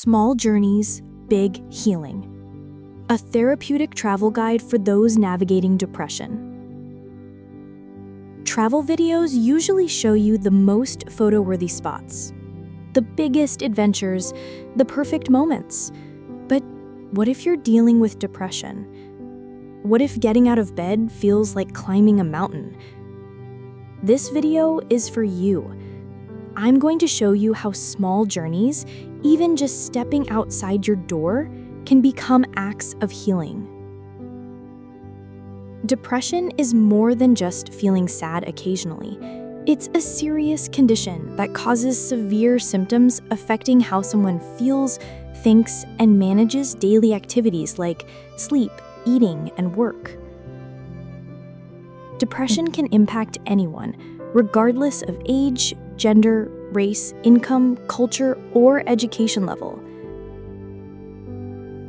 Small Journeys, Big Healing. A therapeutic travel guide for those navigating depression. Travel videos usually show you the most photo-worthy spots, the biggest adventures, the perfect moments. But what if you're dealing with depression? What if getting out of bed feels like climbing a mountain? This video is for you. I'm going to show you how small journeys, even just stepping outside your door, can become acts of healing. Depression is more than just feeling sad occasionally. It's a serious condition that causes severe symptoms affecting how someone feels, thinks, and manages daily activities like sleep, eating, and work. Depression can impact anyone, regardless of age, gender, race, income, culture, or education level.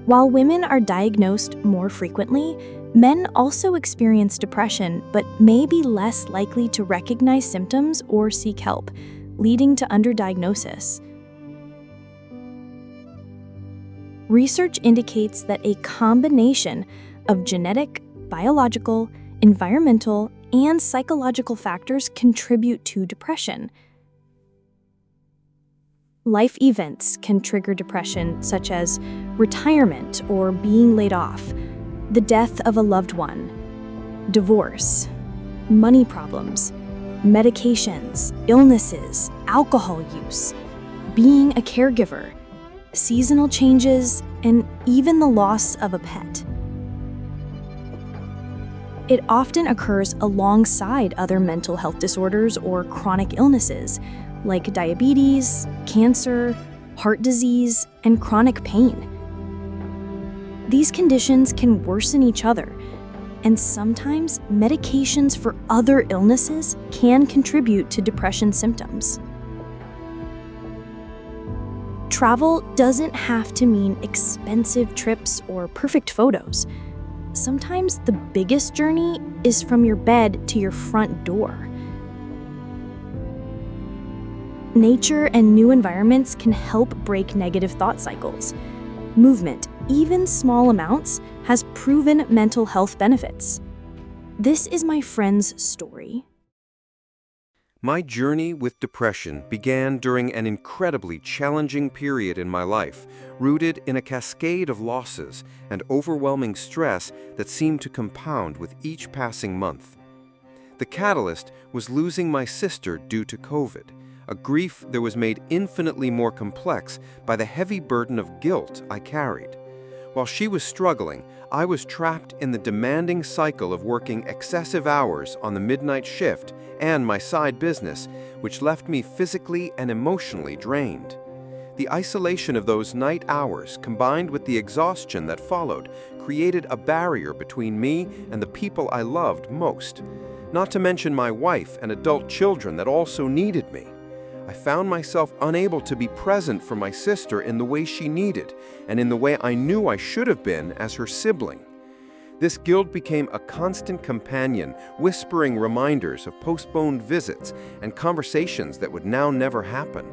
While women are diagnosed more frequently, men also experience depression but may be less likely to recognize symptoms or seek help, leading to underdiagnosis. Research indicates that a combination of genetic, biological, environmental, and psychological factors contribute to depression. Life events can trigger depression, such as retirement or being laid off, the death of a loved one, divorce, money problems, medications, illnesses, alcohol use, being a caregiver, seasonal changes, and even the loss of a pet. It often occurs alongside other mental health disorders or chronic illnesses, like diabetes, cancer, heart disease, and chronic pain. These conditions can worsen each other, and sometimes medications for other illnesses can contribute to depression symptoms. Travel doesn't have to mean expensive trips or perfect photos. Sometimes the biggest journey is from your bed to your front door. Nature and new environments can help break negative thought cycles. Movement, even small amounts, has proven mental health benefits. This is my friend's story. My journey with depression began during an incredibly challenging period in my life, rooted in a cascade of losses and overwhelming stress that seemed to compound with each passing month. The catalyst was losing my sister due to COVID, a grief that was made infinitely more complex by the heavy burden of guilt I carried. While she was struggling, I was trapped in the demanding cycle of working excessive hours on the midnight shift and my side business, which left me physically and emotionally drained. The isolation of those night hours, combined with the exhaustion that followed, created a barrier between me and the people I loved most, not to mention my wife and adult children that also needed me. I found myself unable to be present for my sister in the way she needed and in the way I knew I should have been as her sibling. This guilt became a constant companion, whispering reminders of postponed visits and conversations that would now never happen.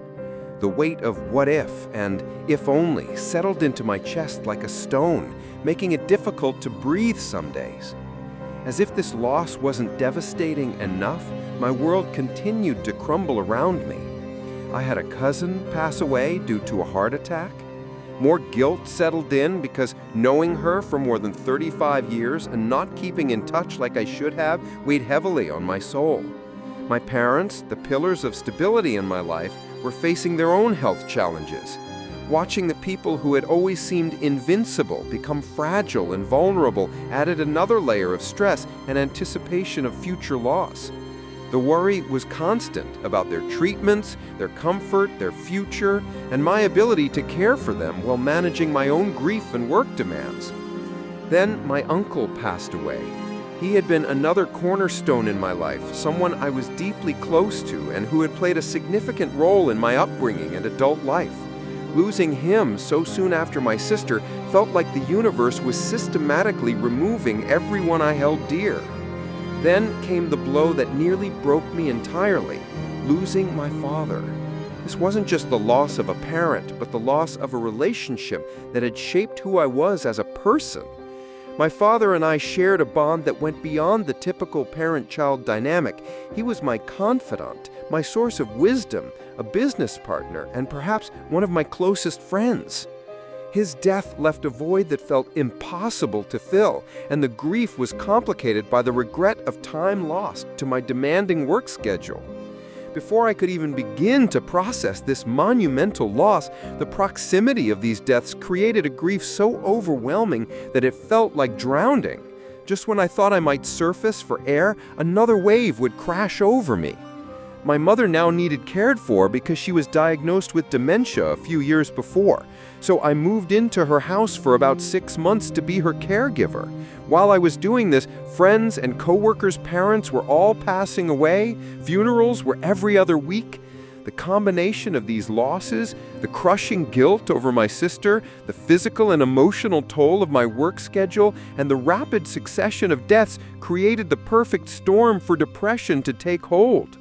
The weight of what if and if only settled into my chest like a stone, making it difficult to breathe some days. As if this loss wasn't devastating enough, my world continued to crumble around me. I had a cousin pass away due to a heart attack. More guilt settled in because knowing her for more than 35 years and not keeping in touch like I should have weighed heavily on my soul. My parents, the pillars of stability in my life, were facing their own health challenges. Watching the people who had always seemed invincible become fragile and vulnerable added another layer of stress and anticipation of future loss. The worry was constant about their treatments, their comfort, their future, and my ability to care for them while managing my own grief and work demands. Then my uncle passed away. He had been another cornerstone in my life, someone I was deeply close to and who had played a significant role in my upbringing and adult life. Losing him so soon after my sister felt like the universe was systematically removing everyone I held dear. Then came the blow that nearly broke me entirely, losing my father. This wasn't just the loss of a parent, but the loss of a relationship that had shaped who I was as a person. My father and I shared a bond that went beyond the typical parent-child dynamic. He was my confidant, my source of wisdom, a business partner, and perhaps one of my closest friends. His death left a void that felt impossible to fill, and the grief was complicated by the regret of time lost to my demanding work schedule. Before I could even begin to process this monumental loss, the proximity of these deaths created a grief so overwhelming that it felt like drowning. Just when I thought I might surface for air, another wave would crash over me. My mother now needed cared for because she was diagnosed with dementia a few years before, so I moved into her house for about 6 months to be her caregiver. While I was doing this, friends and coworkers' parents were all passing away, funerals were every other week. The combination of these losses, the crushing guilt over my sister, the physical and emotional toll of my work schedule, and the rapid succession of deaths created the perfect storm for depression to take hold.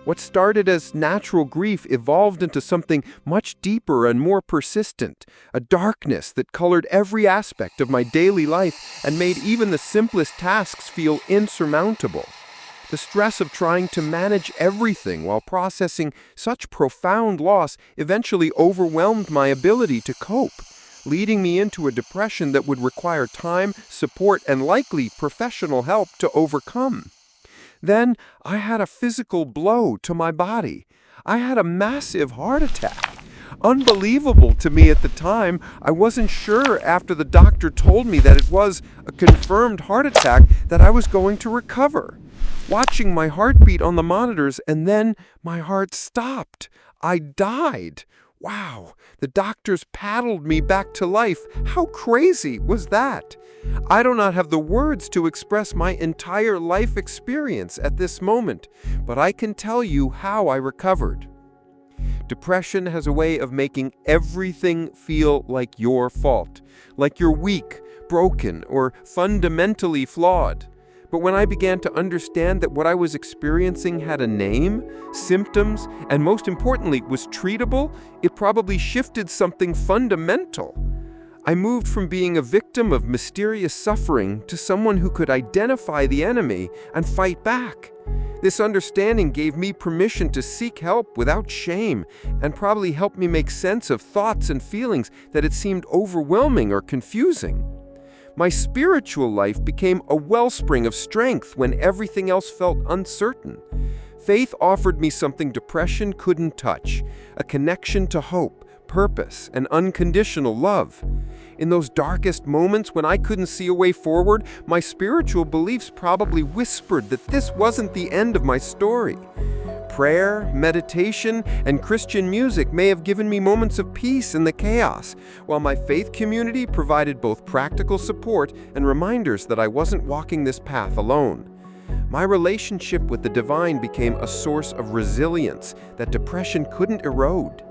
What started as natural grief evolved into something much deeper and more persistent, a darkness that colored every aspect of my daily life and made even the simplest tasks feel insurmountable. The stress of trying to manage everything while processing such profound loss eventually overwhelmed my ability to cope, leading me into a depression that would require time, support, and likely professional help to overcome. Then I had a physical blow to my body. I had a massive heart attack. Unbelievable to me at the time, I wasn't sure after the doctor told me that it was a confirmed heart attack that I was going to recover. Watching my heartbeat on the monitors, and then my heart stopped. I died. Wow, the doctors paddled me back to life. How crazy was that? I do not have the words to express my entire life experience at this moment, but I can tell you how I recovered. Depression has a way of making everything feel like your fault, like you're weak, broken, or fundamentally flawed. But when I began to understand that what I was experiencing had a name, symptoms, and most importantly, was treatable, it probably shifted something fundamental. I moved from being a victim of mysterious suffering to someone who could identify the enemy and fight back. This understanding gave me permission to seek help without shame and probably helped me make sense of thoughts and feelings that had seemed overwhelming or confusing. My spiritual life became a wellspring of strength when everything else felt uncertain. Faith offered me something depression couldn't touch, a connection to hope, purpose, and unconditional love. In those darkest moments when I couldn't see a way forward, my spiritual beliefs probably whispered that this wasn't the end of my story. Prayer, meditation, and Christian music may have given me moments of peace in the chaos, while my faith community provided both practical support and reminders that I wasn't walking this path alone. My relationship with the divine became a source of resilience that depression couldn't erode.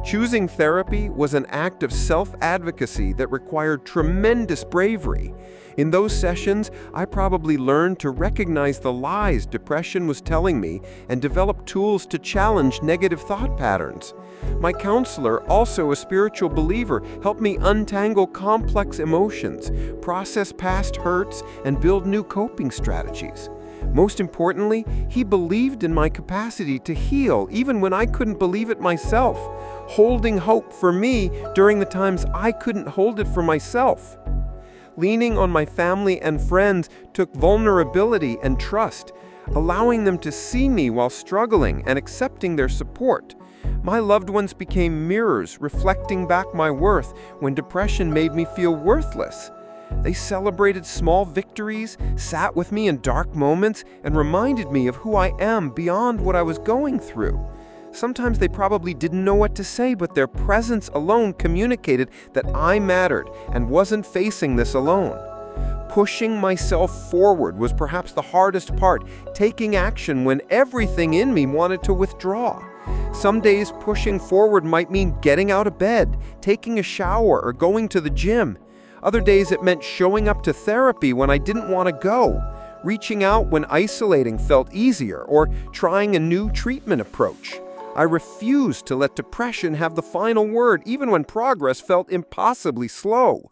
Choosing therapy was an act of self-advocacy that required tremendous bravery. In those sessions, I probably learned to recognize the lies depression was telling me and develop tools to challenge negative thought patterns. My counselor, also a spiritual believer, helped me untangle complex emotions, process past hurts, and build new coping strategies. Most importantly, he believed in my capacity to heal even when I couldn't believe it myself, holding hope for me during the times I couldn't hold it for myself. Leaning on my family and friends took vulnerability and trust, allowing them to see me while struggling and accepting their support. My loved ones became mirrors reflecting back my worth when depression made me feel worthless. They celebrated small victories, sat with me in dark moments, and reminded me of who I am beyond what I was going through. Sometimes they probably didn't know what to say, but their presence alone communicated that I mattered and wasn't facing this alone. Pushing myself forward was perhaps the hardest part, taking action when everything in me wanted to withdraw. Some days pushing forward might mean getting out of bed, taking a shower, or going to the gym. Other days it meant showing up to therapy when I didn't want to go, reaching out when isolating felt easier, or trying a new treatment approach. I refused to let depression have the final word, even when progress felt impossibly slow.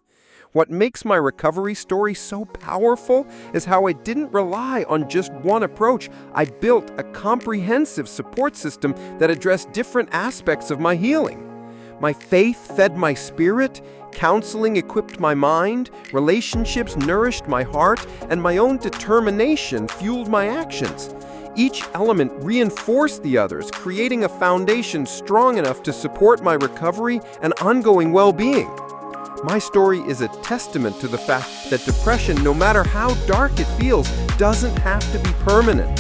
What makes my recovery story so powerful is how I didn't rely on just one approach. I built a comprehensive support system that addressed different aspects of my healing. My faith fed my spirit, counseling equipped my mind, relationships nourished my heart, and my own determination fueled my actions. Each element reinforced the others, creating a foundation strong enough to support my recovery and ongoing well-being. My story is a testament to the fact that depression, no matter how dark it feels, doesn't have to be permanent.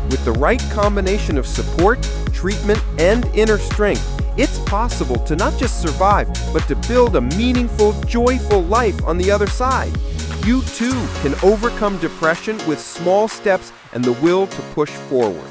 With the right combination of support, treatment, and inner strength, it's possible to not just survive, but to build a meaningful, joyful life on the other side. You too can overcome depression with small steps and the will to push forward.